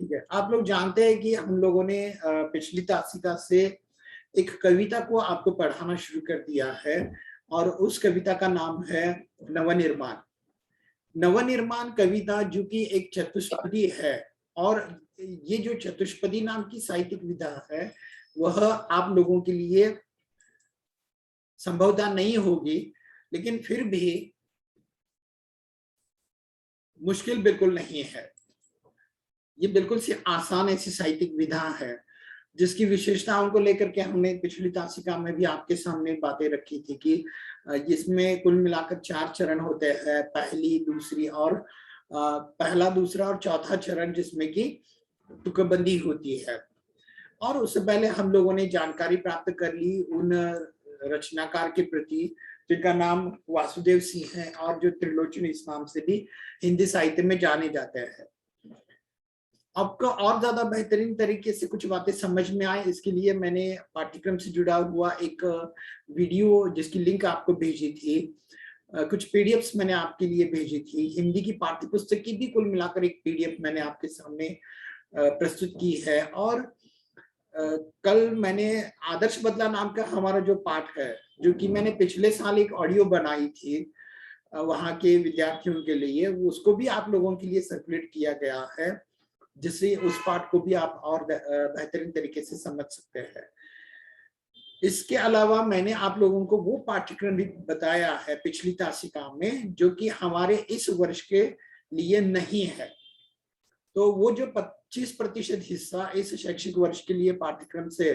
ठीक है, आप लोग जानते हैं कि हम लोगों ने पिछली तासिका से एक कविता को आपको पढ़ाना शुरू कर दिया है और उस कविता का नाम है नवनिर्माण। नवनिर्माण कविता जो कि एक चतुष्पदी है, और ये जो चतुष्पदी नाम की साहित्यिक विधा है वह आप लोगों के लिए संभवतः नहीं होगी, लेकिन फिर भी मुश्किल बिल्कुल नहीं है। ये बिल्कुल सी आसान ऐसी साहित्यिक विधा है जिसकी विशेषताओं को लेकर के हमने पिछली तासिका में भी आपके सामने बातें रखी थी कि इसमें कुल मिलाकर 4 चरण होते हैं, पहली, दूसरी और पहला, दूसरा और चौथा चरण, जिसमें कि तुकबंदी होती है। और उससे पहले हम लोगों ने जानकारी प्राप्त कर ली उन रचनाकार के प्रति जिनका नाम वासुदेव सिंह है और जो त्रिलोचन इस नाम से भी हिंदी साहित्य में जाने जाते हैं। आपको और ज्यादा बेहतरीन तरीके से कुछ बातें समझ में आए, इसके लिए मैंने पाठ्यक्रम से जुड़ा हुआ एक वीडियो जिसकी लिंक आपको भेजी थी, कुछ पीडीएफ्स मैंने आपके लिए भेजी थी, हिंदी की पाठ्य पुस्तक की भी कुल मिलाकर एक पीडीएफ मैंने आपके सामने प्रस्तुत की है। और कल मैंने आदर्श बदला नाम का हमारा जो पाठ है, जो कि मैंने पिछले साल एक ऑडियो बनाई थी वहां के विद्यार्थियों के लिए, उसको भी आप लोगों के लिए सर्कुलेट किया गया है, जिससे उस पाठ को भी आप और बेहतरीन तरीके से समझ सकते हैं। इसके अलावा मैंने आप लोगों को वो पाठ्यक्रम भी बताया है पिछली तासिका में जो कि हमारे इस वर्ष के लिए नहीं है। तो वो जो 25% हिस्सा इस शैक्षिक वर्ष के लिए पाठ्यक्रम से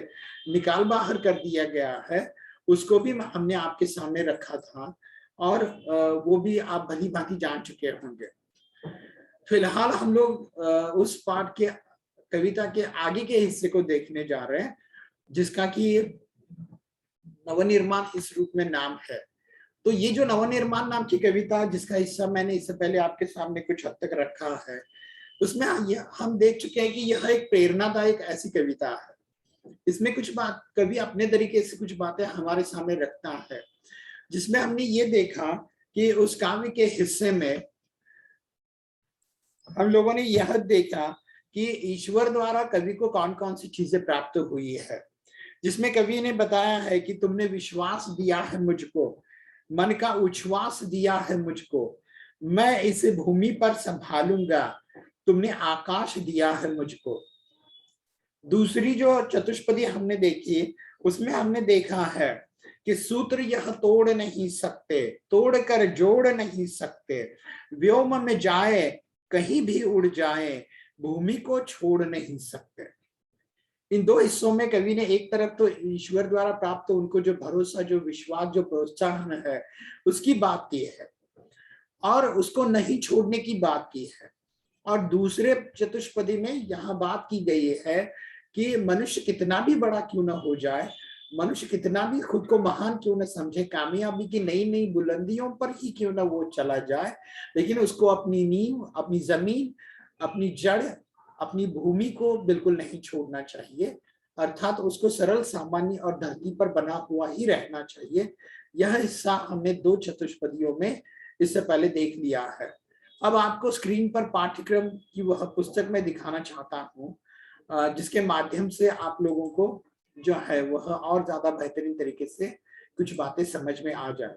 निकाल बाहर कर दिया गया है, उसको भी हमने आपके सामने रखा था और वो भी आप भली भांति जान चुके होंगे। फिलहाल हम लोग उस पाठ के कविता के आगे के हिस्से को देखने जा रहे हैं, जिसका कि नवनिर्माण इस रूप में नाम है। तो ये जो नवनिर्माण नाम की कविता, जिसका हिस्सा मैंने इससे पहले आपके सामने कुछ हद तक रखा है, उसमें हम देख चुके हैं कि यह एक प्रेरणादायक ऐसी कविता है। इसमें कुछ बात कवि अपने तरीके से कुछ बातें हमारे सामने रखता है, जिसमें हमने ये देखा कि उस काव्य के हिस्से में हम लोगों ने यह देखा कि ईश्वर द्वारा कवि को कौन कौन सी चीजें प्राप्त हुई है, जिसमें कवि ने बताया है कि तुमने विश्वास दिया है मुझको, मन का उच्छ्वास दिया है मुझको, मैं इसे भूमि पर संभालूंगा, तुमने आकाश दिया है मुझको। दूसरी जो चतुष्पदी हमने देखी, उसमें हमने देखा है कि सूत्र यह तोड़ नहीं सकते, तोड़ कर जोड़ नहीं सकते, व्योम में जाए कहीं भी उड़ जाए, भूमि को छोड़ नहीं सकते। इन दो हिस्सों में कवि ने एक तरफ तो ईश्वर द्वारा प्राप्त उनको जो भरोसा, जो विश्वास, जो प्रोत्साहन है, उसकी बात की है और उसको नहीं छोड़ने की बात की है। और दूसरे चतुष्पदी में यहाँ बात की गई है कि मनुष्य कितना भी बड़ा क्यों ना हो जाए, मनुष्य कितना भी खुद को महान क्यों न समझे, कामयाबी की नई नई बुलंदियों पर ही क्यों ना वो चला जाए, लेकिन उसको अपनी नींव, अपनी जमीन, अपनी जड़, अपनी भूमि को बिल्कुल नहीं छोड़ना चाहिए, अर्थात उसको सरल, सामान्य और धरती पर बना हुआ ही रहना चाहिए। यह हिस्सा हमने 2 चतुष्पदियों में इससे पहले देख लिया है। अब आपको स्क्रीन पर पाठ्यक्रम की वह पुस्तक मैं दिखाना चाहता हूँ, जिसके माध्यम से आप लोगों को जो है वह और ज्यादा बेहतरीन तरीके से कुछ बातें समझ में आ जाए।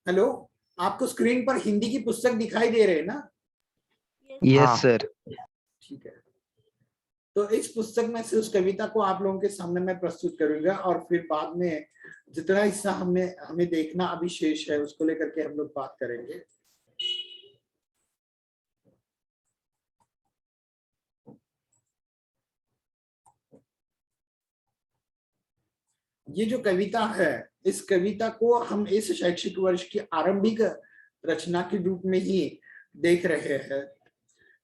हेलो, आपको स्क्रीन पर हिंदी की पुस्तक दिखाई दे रहे हैं ना? Yes sir. ठीक है, तो इस पुस्तक में से उस कविता को आप लोगों के सामने मैं प्रस्तुत करूंगा और फिर बाद में जितना हिस्सा हमें देखना अभी शेष है उसको लेकर के हम लोग बात करेंगे। ये जो कविता है, इस कविता को हम इस शैक्षिक वर्ष की आरंभिक रचना के रूप में ही देख रहे हैं,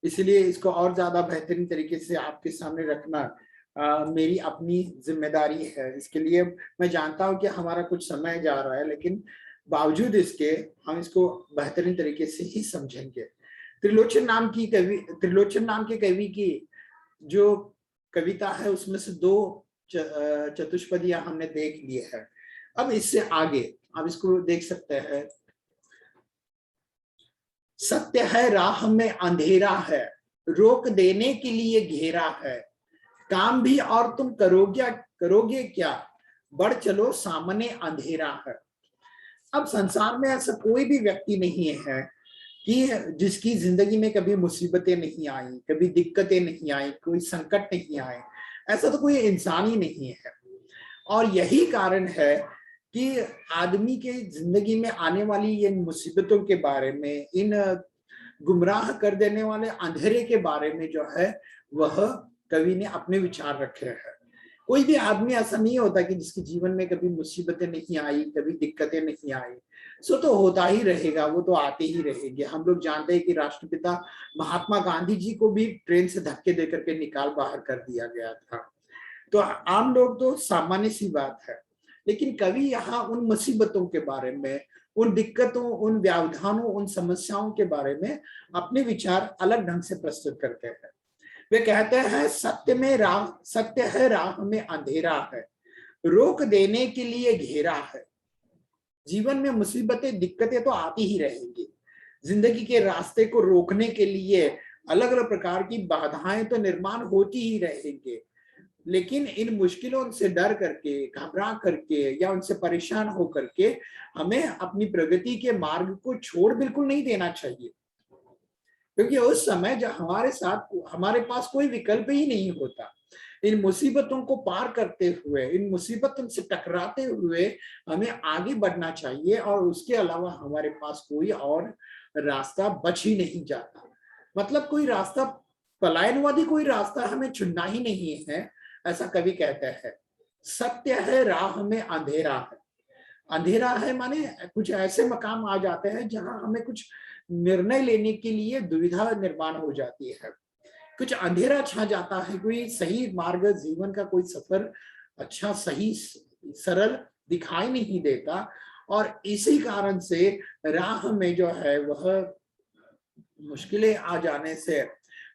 इसलिए इसको और ज्यादा बेहतरीन तरीके से आपके सामने रखना मेरी अपनी जिम्मेदारी है। इसके लिए मैं जानता हूं कि हमारा कुछ समय जा रहा है, लेकिन बावजूद इसके हम इसको बेहतरीन तरीके से ही समझेंगे। त्रिलोचन नाम के कवि की जो कविता है उसमें से 2 चतुष्पदियां हमने देख ली है। अब इससे आगे आप इसको देख सकते हैं। सत्य है राह में अंधेरा है, रोक देने के लिए घेरा है, काम भी और तुम करोगे क्या, बढ़ चलो सामने अंधेरा है। अब संसार में ऐसा कोई भी व्यक्ति नहीं है कि जिसकी जिंदगी में कभी मुसीबतें नहीं आई, कभी दिक्कतें नहीं आई, कोई संकट नहीं आए। ऐसा तो कोई इंसान ही नहीं है। और यही कारण है कि आदमी के जिंदगी में आने वाली इन मुसीबतों के बारे में, इन गुमराह कर देने वाले अंधेरे के बारे में जो है वह कवि ने अपने विचार रखे हैं। कोई भी आदमी ऐसा नहीं होता कि जिसके जीवन में कभी मुसीबतें नहीं आई, कभी दिक्कतें नहीं आई। सो तो होता ही रहेगा, वो तो आते ही रहेंगे। हम लोग जानते हैं कि राष्ट्रपिता महात्मा गांधी जी को भी ट्रेन से धक्के देकर के निकाल बाहर कर दिया गया था। तो आम लोग तो सामान्य सी बात है, लेकिन कवि यहाँ उन मुसीबतों के बारे में, उन दिक्कतों, उन व्यवधानों, उन समस्याओं के बारे में अपने विचार अलग ढंग से प्रस्तुत करते हैं। वे कहते हैं सत्य है राह में अंधेरा है, रोक देने के लिए घेरा है। जीवन में मुसीबतें, दिक्कतें तो आती ही रहेंगी। जिंदगी के रास्ते को रोकने के लिए अलग अलग प्रकार की बाधाएं तो निर्माण होती ही रहेंगे, लेकिन इन मुश्किलों से डर करके, घबरा करके या उनसे परेशान होकर के हमें अपनी प्रगति के मार्ग को छोड़ बिल्कुल नहीं देना चाहिए। क्योंकि उस समय जब हमारे पास कोई विकल्प ही नहीं होता। इन मुसीबतों को पार करते हुए, इन मुसीबतों से टकराते हुए हमें आगे बढ़ना चाहिए, और उसके अलावा हमारे पास कोई और रास्ता बच ही नहीं जाता। मतलब कोई रास्ता, पलायनवादी कोई रास्ता हमें चुनना ही नहीं है, ऐसा कवि कहते हैं। सत्य है राह में अंधेरा है। अंधेरा है माने कुछ ऐसे मकाम आ जाते हैं जहां हमें कुछ निर्णय लेने के लिए दुविधा निर्माण हो जाती है, कुछ अंधेरा छा जाता है, कोई सही मार्ग, जीवन का कोई सफर अच्छा, सही, सरल दिखाई नहीं देता। और इसी कारण से राह में जो है वह मुश्किलें आ जाने से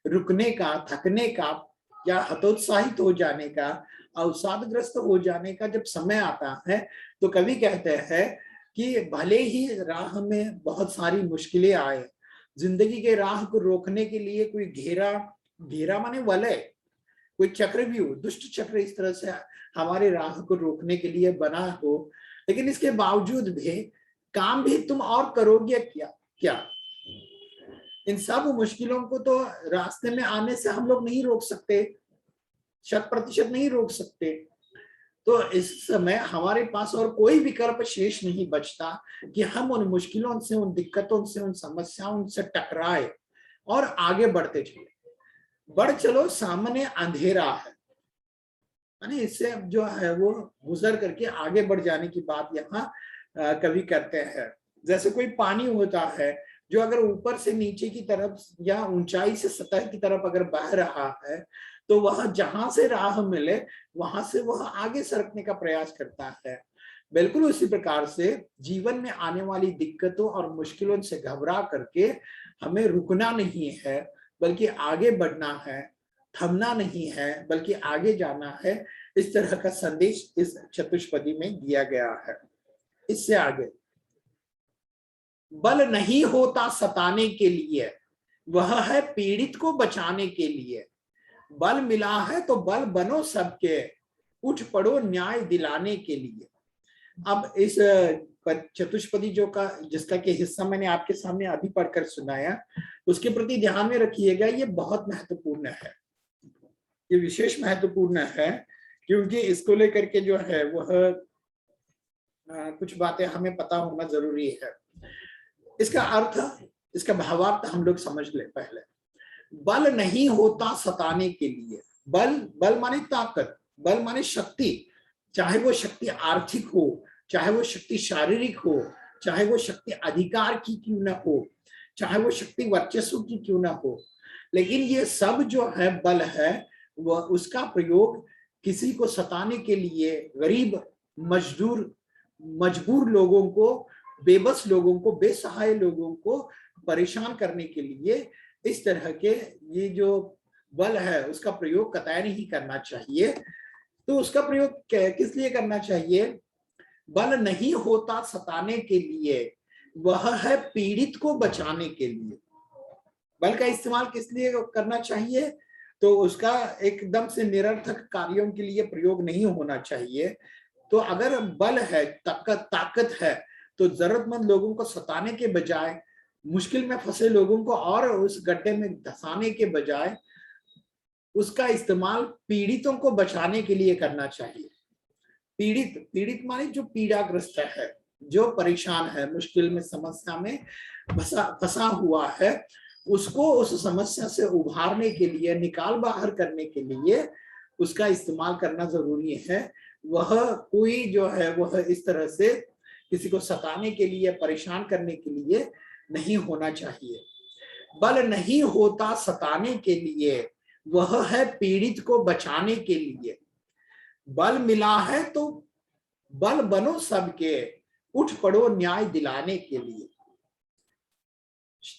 रुकने का, थकने का या हतोत्साहित हो जाने का, अवसादग्रस्त हो जाने का जब समय आता है, तो कवि कहते हैं कि भले ही राह में बहुत सारी मुश्किलें आए, जिंदगी के राह को रोकने के लिए कोई घेरा माने वलय, कोई चक्रव्यूह, दुष्ट चक्र इस तरह से हमारे राह को रोकने के लिए बना हो, लेकिन इसके बावजूद भी काम भी तुम और करोगे क्या। इन सब मुश्किलों को तो रास्ते में आने से हम लोग नहीं रोक सकते, 100% नहीं रोक सकते। तो इस समय हमारे पास और कोई विकल्प शेष नहीं बचता कि हम उन मुश्किलों से, उन दिक्कतों से, उन समस्याओं से टकराए और आगे बढ़ते चले। बढ़ चलो सामने अंधेरा है, यानी इससे जो है वो गुजर करके आगे बढ़ जाने की बात यहाँ कवि करते हैं। जैसे कोई पानी होता है जो अगर ऊपर से नीचे की तरफ या ऊंचाई से सतह की तरफ अगर बह रहा है, तो वह जहां से राह मिले वहां से वह आगे सरकने का प्रयास करता है। बिल्कुल उसी प्रकार से जीवन में आने वाली दिक्कतों और मुश्किलों से घबरा करके हमें रुकना नहीं है, बल्कि आगे बढ़ना है, थमना नहीं है, बल्कि आगे जाना है। इस तरह का संदेश इस चतुष्पदी में दिया गया है। इससे आगे, बल नहीं होता सताने के लिए, वह है पीड़ित को बचाने के लिए। बल मिला है तो बल बनो सबके, उठ पड़ो न्याय दिलाने के लिए। अब इस चतुष्पदी जिसका के हिस्सा मैंने आपके सामने अभी पढ़कर सुनाया, उसके प्रति ध्यान में रखिएगा। ये बहुत महत्वपूर्ण है, ये विशेष महत्वपूर्ण है, क्योंकि इसको लेकर के जो है वह कुछ बातें हमें पता होना जरूरी है। इसका अर्थ, इसका भावार्थ हम लोग समझ ले पहले। बल नहीं होता सताने के लिए। बल माने ताकत, बल माने शक्ति, चाहे वो शक्ति आर्थिक हो, चाहे वो शक्ति शारीरिक हो, चाहे वो शक्ति अधिकार की क्यों न हो, चाहे वो शक्ति वर्चस्व की क्यों न हो, लेकिन ये सब जो है बल है, वह उसका प्रयोग किसी को सताने के लिए, गरीब, मजबूर लोगों को, बेबस लोगों को, बेसहाय लोगों को परेशान करने के लिए, इस तरह के ये जो बल है उसका प्रयोग कतई नहीं करना चाहिए। तो उसका प्रयोग किस लिए करना चाहिए? बल नहीं होता सताने के लिए, वह है पीड़ित को बचाने के लिए। बल का इस्तेमाल किस लिए करना चाहिए? तो उसका एकदम से निरर्थक कार्यों के लिए प्रयोग नहीं होना चाहिए। तो अगर बल है, ताकत है, तो जरूरतमंद लोगों को सताने के बजाय, मुश्किल में फंसे लोगों को और उस गड्ढे में धंसाने के बजाय उसका इस्तेमाल पीड़ितों को बचाने के लिए करना चाहिए। पीड़ित माने जो पीड़ाग्रस्त है, जो परेशान है, मुश्किल में, समस्या में फंसा हुआ है, उसको उस समस्या से उभारने के लिए, निकाल बाहर करने के लिए उसका इस्तेमाल करना जरूरी है। वह कोई जो है वह इस तरह से किसी को सताने के लिए, परेशान करने के लिए नहीं होना चाहिए। बल नहीं होता सताने के लिए, वह है पीड़ित को बचाने के लिए। बल मिला है तो बल बनो सबके, उठ पड़ो न्याय दिलाने के लिए।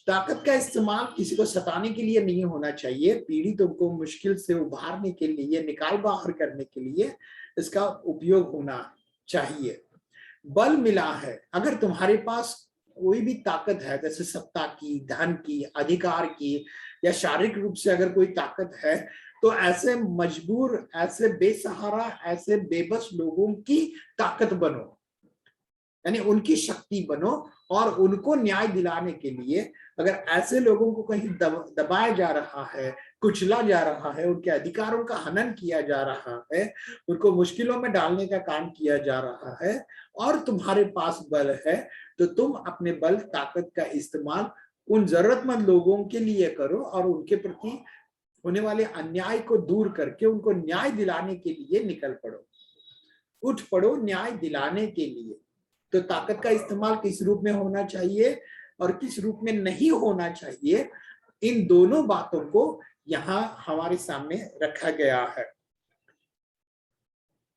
ताकत का इस्तेमाल किसी को सताने के लिए नहीं होना चाहिए, पीड़ितों को मुश्किल से उभारने के लिए, निकाल बाहर करने के लिए इसका उपयोग होना चाहिए। बल मिला है, अगर तुम्हारे पास कोई भी ताकत है, जैसे सत्ता की, धन की, अधिकार की, या शारीरिक रूप से अगर कोई ताकत है, तो ऐसे मजबूर, ऐसे बेसहारा, ऐसे बेबस लोगों की ताकत बनो, यानी उनकी शक्ति बनो, और उनको न्याय दिलाने के लिए अगर ऐसे लोगों को कहीं दबाया जा रहा है, कुचला जा रहा है, उनके अधिकारों का हनन किया जा रहा है, उनको मुश्किलों में डालने का काम किया जा रहा है, और तुम्हारे पास बल है, तो तुम अपने बल, ताकत का इस्तेमाल उन जरूरतमंद लोगों के लिए करो और उनके प्रति होने वाले अन्याय को दूर करके उनको न्याय दिलाने के लिए निकल पड़ो, उठ पड़ो न्याय दिलाने के लिए। तो ताकत का इस्तेमाल किस रूप में होना चाहिए और किस रूप में नहीं होना चाहिए, इन दोनों बातों को यहां हमारे सामने रखा गया है।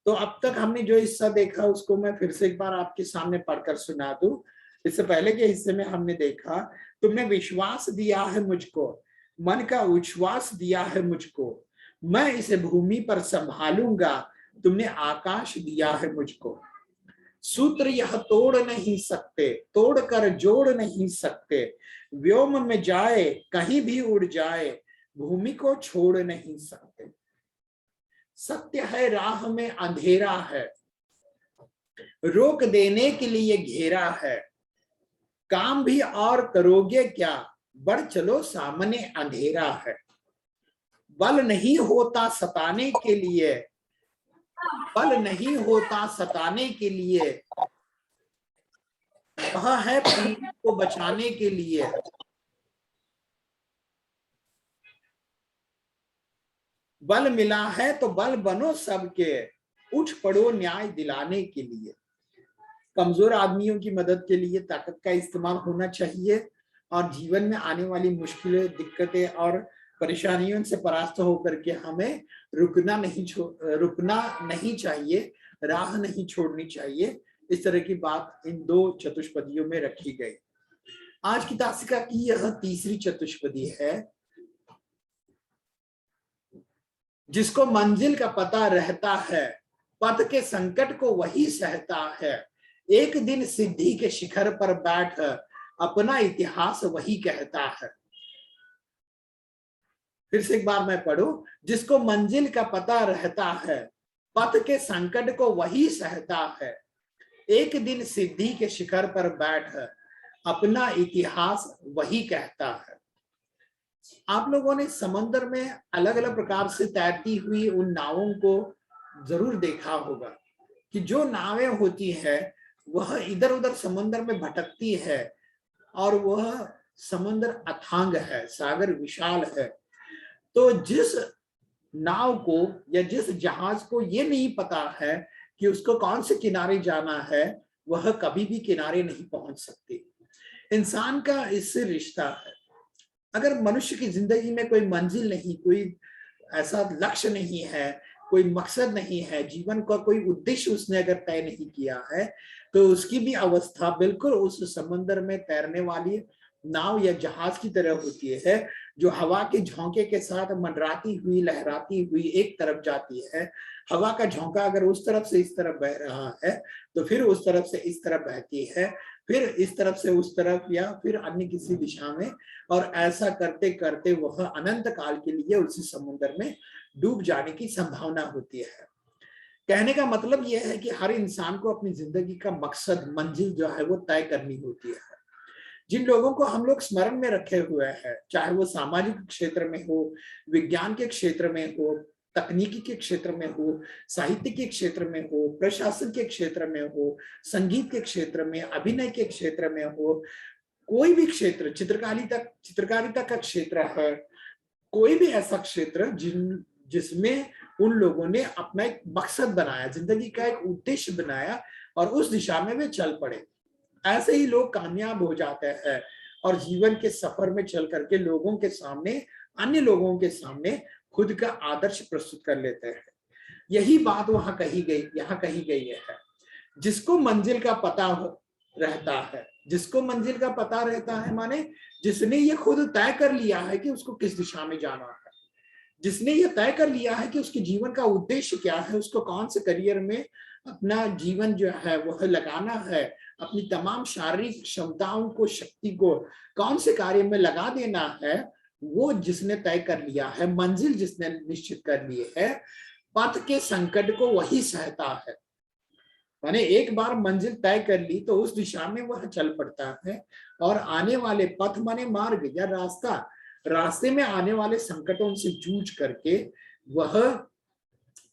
तो अब तक हमने जो हिस्सा देखा उसको मैं फिर से एक बार आपके सामने पढ़कर सुना दूं। इससे पहले के हिस्से में हमने देखा, तुमने विश्वास दिया है मुझको, मन का उच्छ्वास दिया है मुझको, मैं इसे भूमि पर संभालूंगा, तुमने आकाश दिया है मुझको। सूत्र यह तोड़ नहीं सकते, तोड़ कर जोड़ नहीं सकते, व्योम में जाए कहीं भी उड़ जाए, भूमि को छोड़ नहीं सकते। सत्य है राह में अंधेरा है, रोक देने के लिए घेरा है, काम भी और करोगे क्या, बढ़ चलो सामने अंधेरा है। बल नहीं होता सताने के लिए, बल नहीं होता सताने के लिए, वह है पीड़ित को बचाने के लिए। बल मिला है तो बल बनो सबके, उठ पड़ो न्याय दिलाने के लिए। कमजोर आदमियों की मदद के लिए ताकत का इस्तेमाल होना चाहिए, और जीवन में आने वाली मुश्किलें, दिक्कतें और परेशानियों से परास्त होकर के हमें रुकना नहीं चाहिए, राह नहीं छोड़नी चाहिए। इस तरह की बात इन दो चतुष्पदियों में रखी गई। आज की तासिका की यह तीसरी चतुष्पदी है। जिसको मंजिल का पता रहता है, पथ के संकट को वही सहता है, एक दिन सिद्धि के शिखर पर बैठ अपना इतिहास वही कहता है। फिर से एक बार मैं पढ़ूं, जिसको मंजिल का पता रहता है, पथ के संकट को वही सहता है, एक दिन सिद्धि के शिखर पर बैठ अपना इतिहास वही कहता है। आप लोगों ने समंदर में अलग अलग प्रकार से तैरती हुई उन नावों को जरूर देखा होगा कि जो नावें होती है वह इधर उधर समंदर में भटकती है, और वह समंदर अथांग है, सागर विशाल है। तो जिस नाव को या जिस जहाज को ये नहीं पता है कि उसको कौन से किनारे जाना है, वह कभी भी किनारे नहीं पहुंच सकती। इंसान का इससे रिश्ता है। अगर मनुष्य की जिंदगी में कोई मंजिल नहीं, कोई ऐसा लक्ष्य नहीं है, कोई मकसद नहीं है, जीवन का कोई उद्देश्य उसने अगर तय नहीं किया है, तो उसकी भी अवस्था बिल्कुल उस समंदर में तैरने वाली नाव या जहाज की तरह होती है, जो हवा के झोंके के साथ मंडराती हुई लहराती हुई एक तरफ जाती है। हवा का झोंका अगर उस तरफ से इस तरफ बह रहा है तो फिर उस तरफ से इस तरफ बहती है, फिर इस तरफ से उस तरफ या फिर अन्य किसी दिशा में, और ऐसा करते करते वह अनंत काल के लिए उसी समुद्र में डूब जाने की संभावना होती है। कहने का मतलब यह है कि हर इंसान को अपनी जिंदगी का मकसद, मंजिल जो है वो तय करनी होती है। जिन लोगों को हम लोग स्मरण में रखे हुए हैं, चाहे वो सामाजिक क्षेत्र में हो, विज्ञान के क्षेत्र में हो, तकनीकी के क्षेत्र में हो, साहित्य के क्षेत्र में हो, प्रशासन के क्षेत्र में हो, संगीत के क्षेत्र में, अभिनय के क्षेत्र में हो, कोई भी क्षेत्र, चित्रकारिता का क्षेत्र है, कोई भी ऐसा क्षेत्र जिसमें उन लोगों ने अपना एक मकसद बनाया, जिंदगी का एक उद्देश्य बनाया और उस दिशा में वे चल पड़े, ऐसे ही लोग कामयाब हो जाते हैं और जीवन के सफर में चल करके लोगों के सामने, अन्य लोगों के सामने खुद का आदर्श प्रस्तुत कर लेते हैं। यही बात यहाँ कही गई है। जिसको मंजिल का पता रहता है, जिसको मंजिल का पता रहता है माने जिसने ये खुद तय कर लिया है कि उसको किस दिशा में जाना है, जिसने ये तय कर लिया है कि उसके जीवन का उद्देश्य क्या है, उसको कौन से करियर में अपना जीवन जो है वह लगाना है, अपनी तमाम शारीरिक क्षमताओं को, शक्ति को कौन से कार्य में लगा देना है, वो जिसने तय कर लिया है, मंजिल जिसने निश्चित कर ली है, पथ के संकट को वही सहता है। माने एक बार मंजिल तय कर ली तो उस दिशा में वह चल पड़ता है और आने वाले पथ माने मार्ग या रास्ते में आने वाले संकटों से जूझ करके वह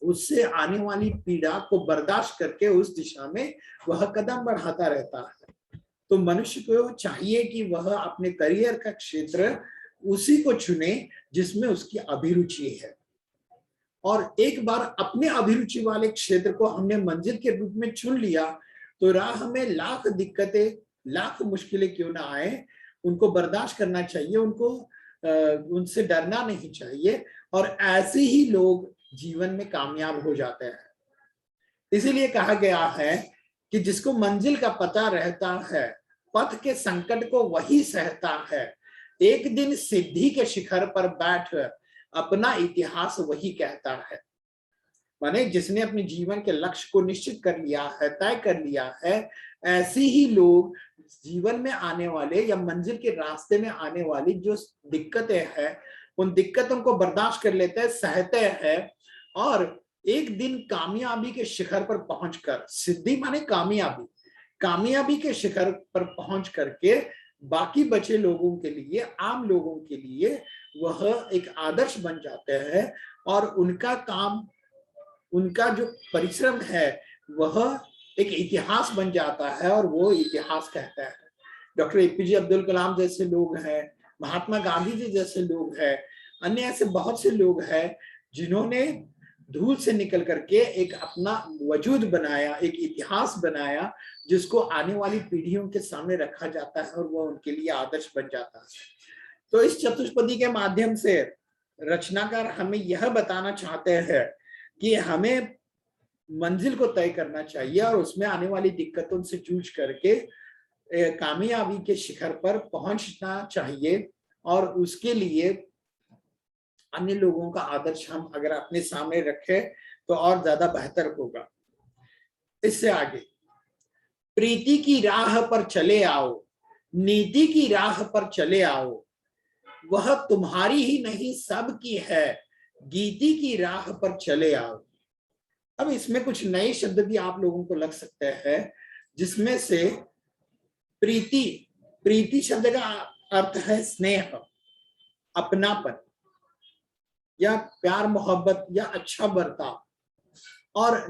उससे आने वाली पीड़ा को बर्दाश्त करके उस दिशा में वह कदम बढ़ाता रहता है। तो मनुष्य को चाहिए कि वह अपने करियर का क्षेत्र उसी को चुने जिसमें उसकी अभिरुचि है, और एक बार अपने अभिरुचि वाले क्षेत्र को हमने मंजिल के रूप में चुन लिया तो राह में लाख दिक्कतें, लाख मुश्किलें क्यों ना आए, उनको बर्दाश्त करना चाहिए, उनसे डरना नहीं चाहिए, और ऐसे ही लोग जीवन में कामयाब हो जाते हैं। इसीलिए कहा गया है कि जिसको मंजिल का पता रहता है, पथ के संकट को वही सहता है, एक दिन सिद्धि के शिखर पर बैठ अपना इतिहास वही कहता है। माने जिसने अपने जीवन के लक्ष्य को निश्चित कर लिया है, तय कर लिया है, ऐसे ही लोग जीवन में आने वाले या मंजिल के रास्ते में आने वाली जो दिक्कतें हैं, उन दिक्कतों को बर्दाश्त कर लेते हैं, सहते हैं, और एक दिन कामयाबी के शिखर पर पहुंचकर, सिद्धि माने कामयाबी के शिखर पर पहुंच करके बाकी बचे लोगों के लिए, आम लोगों के लिए वह एक आदर्श बन जाते हैं, और उनका काम, उनका जो परिश्रम है वह एक इतिहास बन जाता है, और वो इतिहास कहता है। डॉक्टर एपीजे अब्दुल कलाम जैसे लोग हैं, महात्मा गांधी जी जैसे लोग हैं, अन्य ऐसे बहुत से लोग हैं जिन्होंने धूल से निकल करके एक अपना वजूद बनाया, एक इतिहास बनाया, जिसको आने वाली पीढ़ियों के सामने रखा जाता है और वो उनके लिए आदर्श बन जाता है। तो इस चतुष्पदी के माध्यम से रचनाकार हमें यह बताना चाहते हैं कि हमें मंजिल को तय करना चाहिए और उसमें आने वाली दिक्कतों से जूझ करके कामयाबी के शिखर पर पहुंचना चाहिए, और उसके लिए अन्य लोगों का आदर्श हम अगर अपने सामने रखें तो और ज्यादा बेहतर होगा। इससे आगे, प्रीति की राह पर चले आओ, नीति की राह पर चले आओ, वह तुम्हारी ही नहीं सबकी है, गीति की राह पर चले आओ। अब इसमें कुछ नए शब्द भी आप लोगों को लग सकते हैं, जिसमें से प्रीति शब्द का अर्थ है स्नेह, अपनापन या प्यार मोहब्बत या अच्छा बर्ताव, और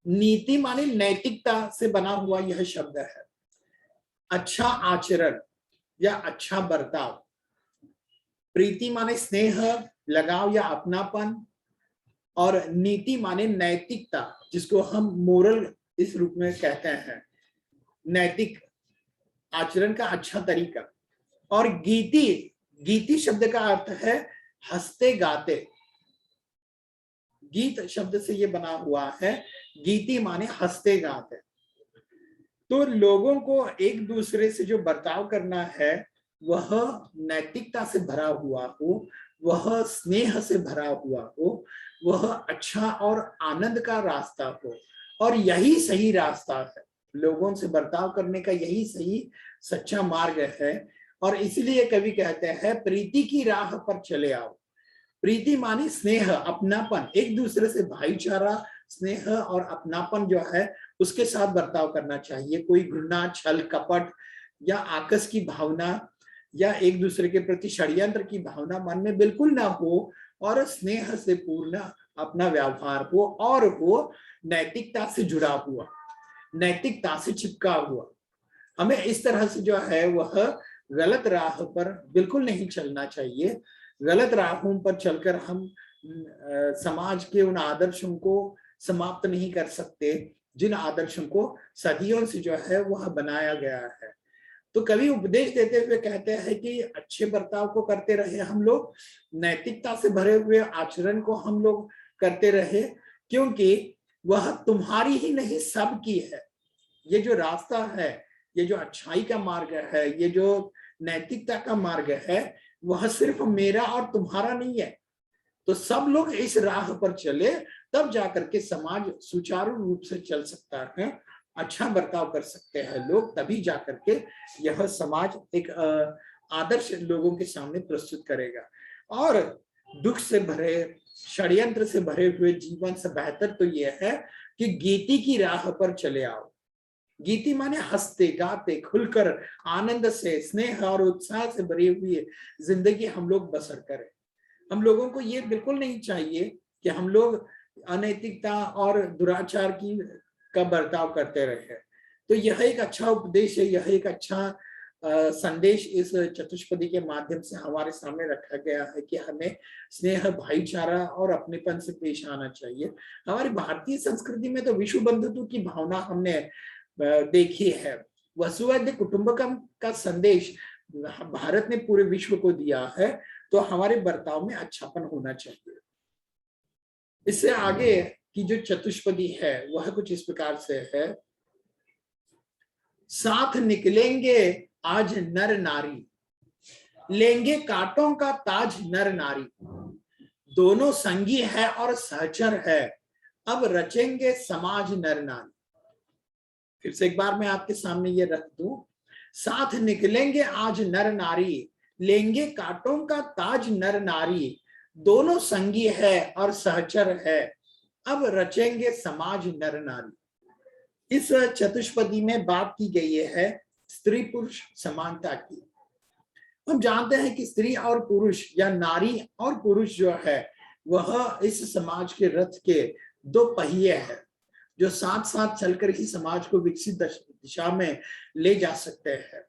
नीति माने नैतिकता से बना हुआ यह शब्द है। अच्छा आचरण या अच्छा बर्ताव, प्रीति माने स्नेह, लगाव या अपनापन, और नीति माने नैतिकता, जिसको हम मोरल इस रूप में कहते हैं, नैतिक आचरण का अच्छा तरीका। और गीति शब्द का अर्थ है हंसते गाते, गीत शब्द से ये बना हुआ है, गीति माने हंसते गाते। तो लोगों को एक दूसरे से जो बर्ताव करना है वह नैतिकता से भरा हुआ हो, वह स्नेह से भरा हुआ हो, वह अच्छा और आनंद का रास्ता हो। और यही सही रास्ता है, लोगों से बर्ताव करने का यही सही सच्चा मार्ग है। और इसलिए कवि कहते हैं प्रीति की राह पर चले आओ। प्रीति मानी स्नेह, अपनापन, एक दूसरे से भाईचारा, स्नेह और अपनापन जो है उसके साथ बर्ताव करना चाहिए। कोई घृणा, छल, कपट या आकस की भावना या एक दूसरे के प्रति षड्यंत्र की भावना मन में बिल्कुल ना हो, और स्नेह से पूर्ण अपना व्यवहार हो, और वो नैतिकता से जुड़ा हुआ, नैतिकता से चिपका हुआ। हमें इस तरह से जो है वह गलत राह पर बिल्कुल नहीं चलना चाहिए। गलत राहों पर चलकर हम समाज के उन आदर्शों को समाप्त नहीं कर सकते जिन आदर्शों को सदियों से जो है वह बनाया गया है। तो कवि उपदेश देते हुए कहते हैं कि अच्छे बर्ताव को करते रहे हम लोग, नैतिकता से भरे हुए आचरण को हम लोग करते रहे, क्योंकि वह तुम्हारी ही नहीं सबकी है। ये जो रास्ता है, ये जो अच्छाई का मार्ग है, ये जो नैतिकता का मार्ग है, वह सिर्फ मेरा और तुम्हारा नहीं है। तो सब लोग इस राह पर चले, तब जाकर के समाज सुचारू रूप से चल सकता है, अच्छा बर्ताव कर सकते हैं लोग, तभी जाकर के यह समाज एक आदर्श लोगों के सामने प्रस्तुत करेगा। और दुख से भरे, षड्यंत्र से भरे हुए जीवन से बेहतर तो यह है कि गीति की राह पर चले आओ। गीति माने हंसते गाते खुलकर आनंद से, स्नेह और उत्साह से भरी हुई जिंदगी हम लोग बसर करें। हम लोगों को ये बिल्कुल नहीं चाहिए कि हम लोग अनैतिकता और दुराचार की का बर्ताव करते रहे। तो यह एक अच्छा उपदेश है, यह एक अच्छा संदेश इस चतुष्पदी के माध्यम से हमारे सामने रखा गया है कि हमें स्नेह, भाईचारा और अपनेपन से पेश आना चाहिए। हमारी भारतीय संस्कृति में तो विश्व बंधुत्व की भावना हमने देखी है। वसुधैव कुटुंबकम का संदेश भारत ने पूरे विश्व को दिया है, तो हमारे बर्ताव में अच्छापन होना चाहिए। इससे आगे की जो चतुष्पदी है वह कुछ इस प्रकार से है। साथ निकलेंगे आज नर नारी, लेंगे कांटों का ताज नर नारी, दोनों संगी है और सहचर है, अब रचेंगे समाज नर नारी। फिर से एक बार मैं आपके सामने ये रख दूं, साथ निकलेंगे आज नर नारी, लेंगे कांटों का ताज नर नारी, दोनों संगी है और सहचर है, अब रचेंगे समाज नर नारी। इस चतुष्पदी में बात की गई है स्त्री पुरुष समानता की। हम जानते हैं कि स्त्री और पुरुष या नारी और पुरुष जो है वह इस समाज के रथ के दो पहिए हैं, जो साथ साथ चलकर ही समाज को विकसित दिशा में ले जा सकते हैं।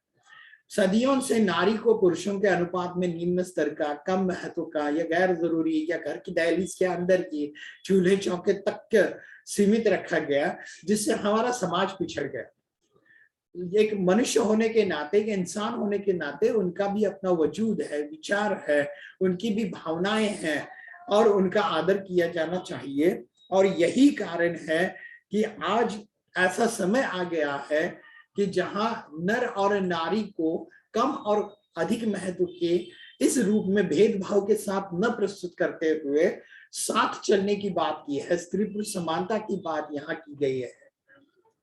सदियों से नारी को पुरुषों के अनुपात में निम्न स्तर का, कम महत्व का या गैर जरूरी या घर की दहलीज के अंदर की चूल्हे चौके तक सीमित रखा गया, जिससे हमारा समाज पिछड़ गया। एक मनुष्य होने के नाते, एक इंसान होने के नाते उनका भी अपना वजूद है, विचार है, उनकी भी भावनाएं हैं और उनका आदर किया जाना चाहिए। और यही कारण है कि आज ऐसा समय आ गया है कि जहां नर और नारी को कम और अधिक महत्व के इस रूप में भेदभाव के साथ न प्रस्तुत करते हुए साथ चलने की बात की है, स्त्री पुरुष समानता की बात यहाँ की गई है।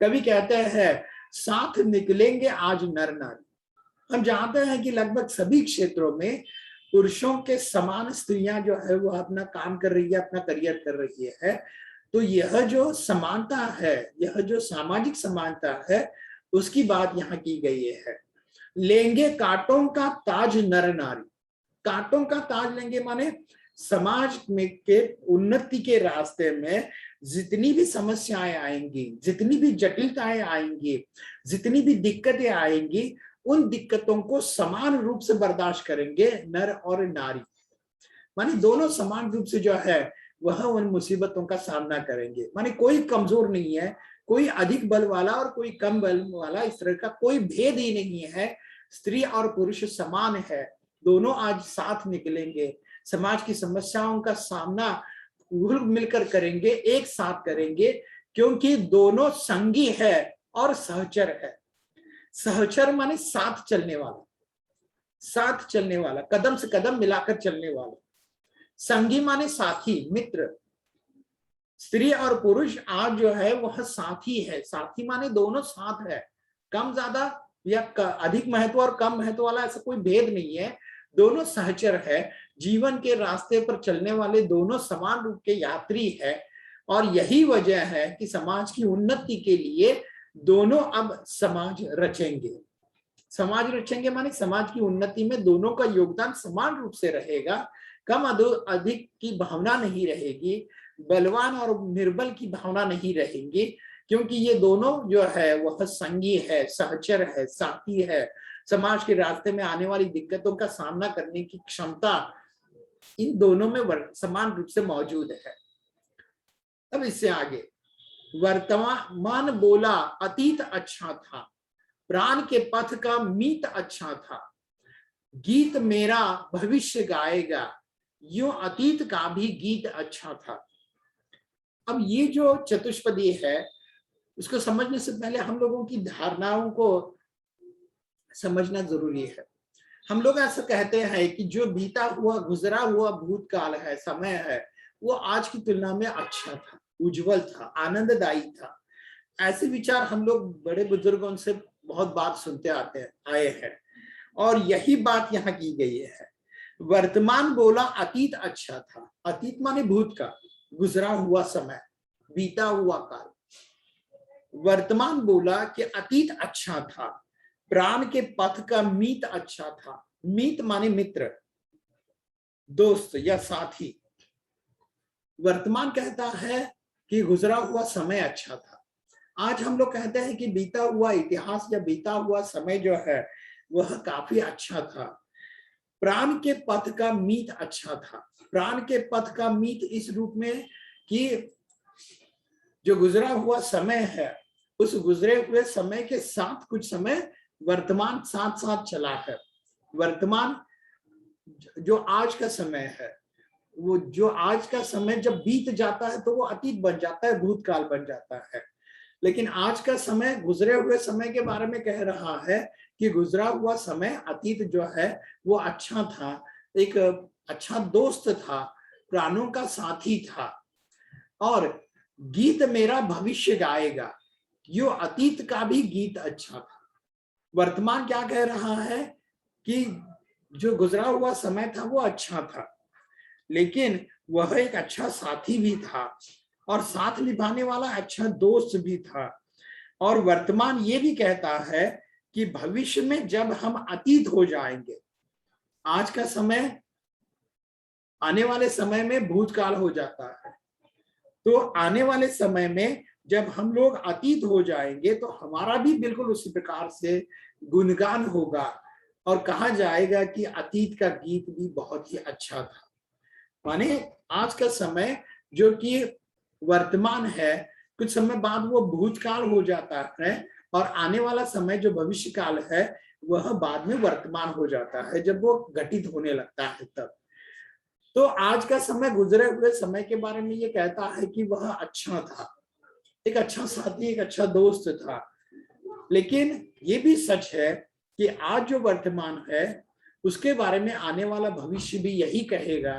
कवि कहते हैं साथ निकलेंगे आज नर नारी। हम जानते हैं कि लगभग सभी क्षेत्रों में पुरुषों के समान स्त्रियां जो है वो अपना काम कर रही है, अपना करियर कर रही है। तो यह जो समानता है, यह जो सामाजिक समानता है, उसकी बात यहाँ की गई है। लेंगे कांटों का ताज नर नारी। कांटों का ताज लेंगे माने समाज में के उन्नति के रास्ते में जितनी भी समस्याएं आएंगी, जितनी भी जटिलताएं आएंगी, जितनी भी दिक्कतें आएंगी, उन दिक्कतों को समान रूप से बर्दाश्त करेंगे नर और नारी। माने दोनों समान रूप से जो है वह उन मुसीबतों का सामना करेंगे। माने कोई कमजोर नहीं है, कोई अधिक बल वाला और कोई कम बल वाला, इस तरह का कोई भेद ही नहीं है। स्त्री और पुरुष समान है, दोनों आज साथ निकलेंगे, समाज की समस्याओं का सामना घुल मिलकर करेंगे, एक साथ करेंगे, क्योंकि दोनों संगी है और सहचर है। सहचर माने साथ चलने वाला, साथ चलने वाला, कदम से कदम मिलाकर चलने वाला। संगी माने साथी, मित्र। स्त्री और पुरुष आज जो है वह साथी है। साथी माने दोनों साथ है, कम ज्यादा या अधिक महत्व और कम महत्व वाला ऐसा कोई भेद नहीं है। दोनों सहचर है, जीवन के रास्ते पर चलने वाले दोनों समान रूप के यात्री है। और यही वजह है कि समाज की उन्नति के लिए दोनों अब समाज रचेंगे। समाज रचेंगे माने समाज की उन्नति में दोनों का योगदान समान रूप से रहेगा। कम अधिक की भावना नहीं रहेगी, बलवान और निर्बल की भावना नहीं रहेगी, क्योंकि ये दोनों जो है वह संगी है, सहचर है, साथी है। समाज के रास्ते में आने वाली दिक्कतों का सामना करने की क्षमता इन दोनों में समान रूप से मौजूद है। अब इससे आगे, वर्तमान बोला अतीत अच्छा था, प्राण के पथ का मीत अच्छा था, गीत मेरा भविष्य गाएगा, यूं अतीत का भी गीत अच्छा था। अब ये जो चतुष्पदी है उसको समझने से पहले हम लोगों की धारणाओं को समझना जरूरी है। हम लोग ऐसा कहते हैं कि जो बीता हुआ गुजरा हुआ भूतकाल है, समय है, वो आज की तुलना में अच्छा था, उज्जवल था, आनंददायी था। ऐसे विचार हम लोग बड़े बुजुर्गों से बहुत बात सुनते आए हैं और यही बात यहाँ की गई है। वर्तमान बोला अतीत अच्छा था, अतीत माने भूत का, गुजरा हुआ समय, बीता हुआ काल। वर्तमान बोला कि अतीत अच्छा था, प्राण के पथ का मीत अच्छा था। मीत माने मित्र, दोस्त या साथी। वर्तमान कहता है कि गुजरा हुआ समय अच्छा था। आज हम लोग कहते हैं कि बीता हुआ इतिहास या बीता हुआ समय जो है वह काफी अच्छा था। प्राण के पथ का मीत अच्छा था। प्राण के पथ का मीत इस रूप में कि जो गुजरा हुआ समय है उस गुजरे हुए समय के साथ कुछ समय वर्तमान साथ साथ चला है। वर्तमान जो आज का समय है, वो जो आज का समय जब बीत जाता है तो वो अतीत बन जाता है, भूतकाल बन जाता है। लेकिन आज का समय गुजरे हुए समय के बारे में कह रहा है कि गुजरा हुआ समय अतीत जो है वो अच्छा था, एक अच्छा दोस्त था, प्राणों का साथी था। और गीत मेरा भविष्य गाएगा, यो अतीत का भी गीत अच्छा था। वर्तमान क्या कह रहा है कि जो गुजरा हुआ समय था वो अच्छा था, लेकिन वह एक अच्छा साथी भी था और साथ निभाने वाला अच्छा दोस्त भी था। और वर्तमान ये भी कहता है कि भविष्य में जब हम अतीत हो जाएंगे, आज का समय आने वाले समय में भूतकाल हो जाता है, तो आने वाले समय में जब हम लोग अतीत हो जाएंगे तो हमारा भी बिल्कुल उसी प्रकार से गुणगान होगा और कहा जाएगा कि अतीत का गीत भी बहुत ही अच्छा था। माने आज का समय जो कि वर्तमान है, कुछ समय बाद वो भूतकाल हो जाता है और आने वाला समय जो भविष्य काल है वह बाद में वर्तमान हो जाता है, जब वो घटित होने लगता है तब। तो आज का समय गुजरे हुए समय के बारे में ये कहता है कि वह अच्छा था, एक अच्छा साथी, एक अच्छा दोस्त था। लेकिन ये भी सच है कि आज जो वर्तमान है उसके बारे में आने वाला भविष्य भी यही कहेगा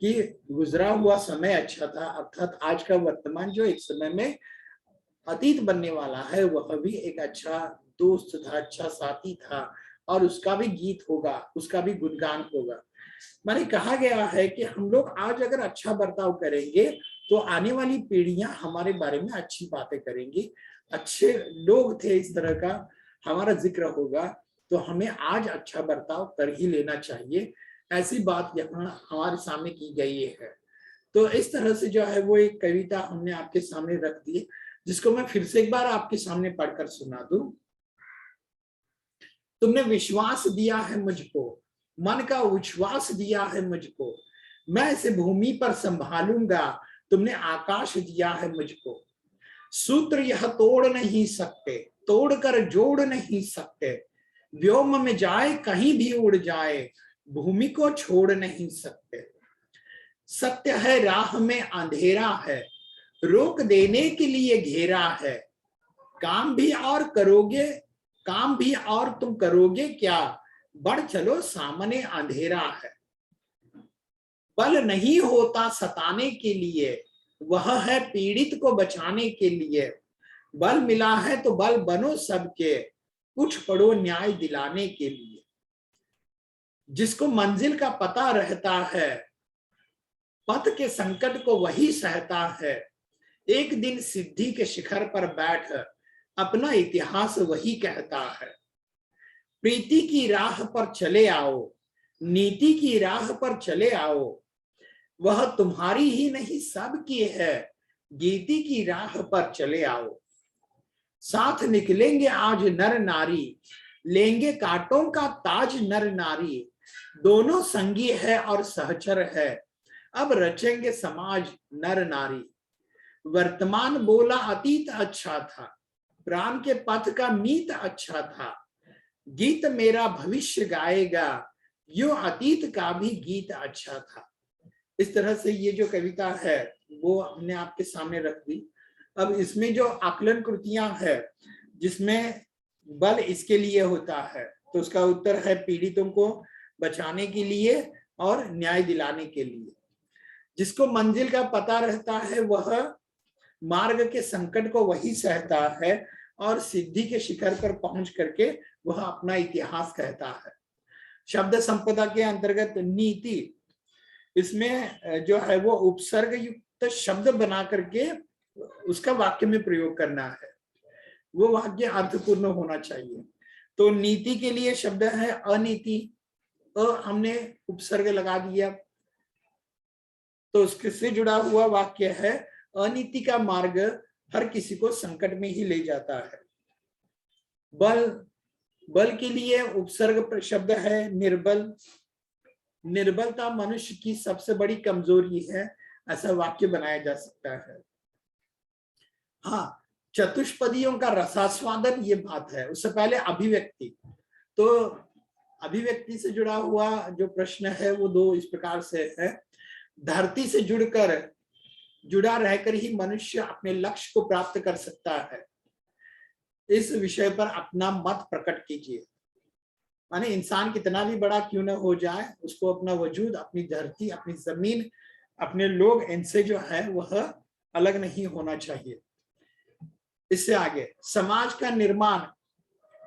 कि गुजरा हुआ समय अच्छा था, अर्थात आज का वर्तमान जो एक समय में अतीत बनने वाला है वह भी एक अच्छा दोस्त था, अच्छा साथी था और उसका भी गीत होगा, उसका भी गुणगान होगा। माने कहा गया है कि हम लोग आज अगर अच्छा बर्ताव करेंगे तो आने वाली पीढ़ियां हमारे बारे में अच्छी बातें करेंगी, अच्छे लोग थे इस तरह का हमारा जिक्र होगा, तो हमें आज अच्छा बर्ताव कर ही लेना चाहिए। ऐसी बात यहाँ हमारे सामने की गई है। तो इस तरह से जो है वो एक कविता हमने आपके सामने रख दी, जिसको मैं फिर से एक बार आपके सामने पढ़कर सुना दूं। तुमने विश्वास दिया है मुझको, मन का उच्छ्वास दिया है मुझको, मैं इसे भूमि पर संभालूंगा, तुमने आकाश दिया है मुझको। सूत्र यह तोड़ नहीं सकते, तोड़कर जोड़ नहीं सकते, व्योम में जाए कहीं भी उड़ जाए, भूमि को छोड़ नहीं सकते। सत्य है राह में अंधेरा है, रोक देने के लिए घेरा है, काम भी और तुम करोगे क्या, बढ़ चलो सामने अंधेरा है। बल नहीं होता सताने के लिए, वह है पीड़ित को बचाने के लिए। बल मिला है तो बल बनो सबके, कुछ पड़ो न्याय दिलाने के लिए। जिसको मंजिल का पता रहता है, पथ के संकट को वही सहता है। एक दिन सिद्धि के शिखर पर बैठ अपना इतिहास वही कहता है। प्रीति की राह पर चले आओ, नीति की राह पर चले आओ, वह तुम्हारी ही नहीं सबकी है, गीति की राह पर चले आओ। साथ निकलेंगे आज नर नारी, लेंगे कांटों का ताज नर नारी। दोनों संगी है और सहचर है, अब रचेंगे समाज नर नारी। वर्तमान बोला अतीत अच्छा था, प्राण के पथ का मीत अच्छा था। गीत मेरा भविष्य गाएगा, यो अतीत का भी गीत अच्छा था। इस तरह से ये जो कविता है वो हमने आपके सामने रख दी। अब इसमें जो आकलन कृतियां है जिसमें बल इसके लिए होता है, तो उसका उत्तर है पीड़ितों को बचाने के लिए और न्याय दिलाने के लिए। जिसको मंजिल का पता रहता है वह मार्ग के संकट को वही सहता है, और सिद्धि के शिखर पर पहुंच करके वह अपना इतिहास कहता है। शब्द संपदा के अंतर्गत नीति, इसमें जो है वो उपसर्ग युक्त शब्द बना करके उसका वाक्य में प्रयोग करना है, वो वाक्य अर्थपूर्ण होना चाहिए। तो नीति के लिए शब्द है अनीति, हमने उपसर्ग लगा दिया, तो उससे जुड़ा हुआ वाक्य है अनीति का मार्ग हर किसी को संकट में ही ले जाता है। बल, बल के लिए उपसर्ग शब्द है निर्बल। निर्बलता मनुष्य की सबसे बड़ी कमजोरी है, ऐसा वाक्य बनाया जा सकता है। हाँ, चतुष्पदियों का रसास्वादन ये बात है। उससे पहले अभिव्यक्ति, तो अभिव्यक्ति से जुड़ा हुआ जो प्रश्न है वो दो इस प्रकार से है। धरती से जुड़ा रहकर ही मनुष्य अपने लक्ष्य को प्राप्त कर सकता है। इस विषय पर अपना मत प्रकट कीजिए। माने इंसान कितना भी बड़ा क्यों न हो जाए, उसको अपना वजूद, अपनी धरती, अपनी जमीन, अपने लोग, इनसे जो है वह अलग नहीं होना चाहिए। इससे आगे समाज का निर्माण,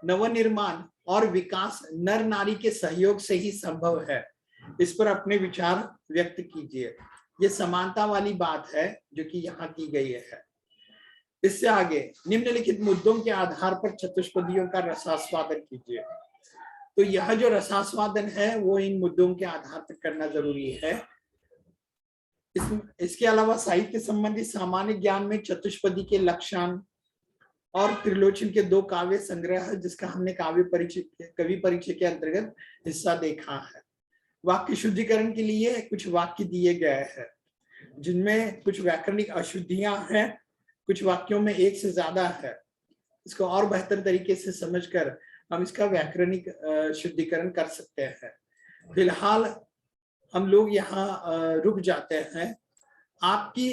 नवनिर्माण और विकास नर नारी के सहयोग से ही संभव है। इस पर अपने विचार व्यक्त कीजिए। ये समानता वाली बात है जो कि यहाँ की गई है। इससे आगे निम्नलिखित मुद्दों के आधार पर चतुष्पदियों का रसास्वादन कीजिए। तो यह जो रसास्वादन है वो इन मुद्दों के आधार पर करना जरूरी है। इसके अलावा साहित्य संबंधी सामान्य ज्ञान में चतुष्पदी के लक्षण और त्रिलोचन के दो काव्य संग्रह, जिसका हमने कवि परिचय के अंतर्गत हिस्सा देखा है। वाक्य शुद्धिकरण के लिए कुछ वाक्य दिए गए हैं जिनमें कुछ व्याकरणिक अशुद्धियां हैं, कुछ वाक्यों में एक से ज्यादा है। इसको और बेहतर तरीके से समझकर हम इसका व्याकरणिक शुद्धिकरण कर सकते हैं। फिलहाल हम लोग यहाँ रुक जाते हैं। आपकी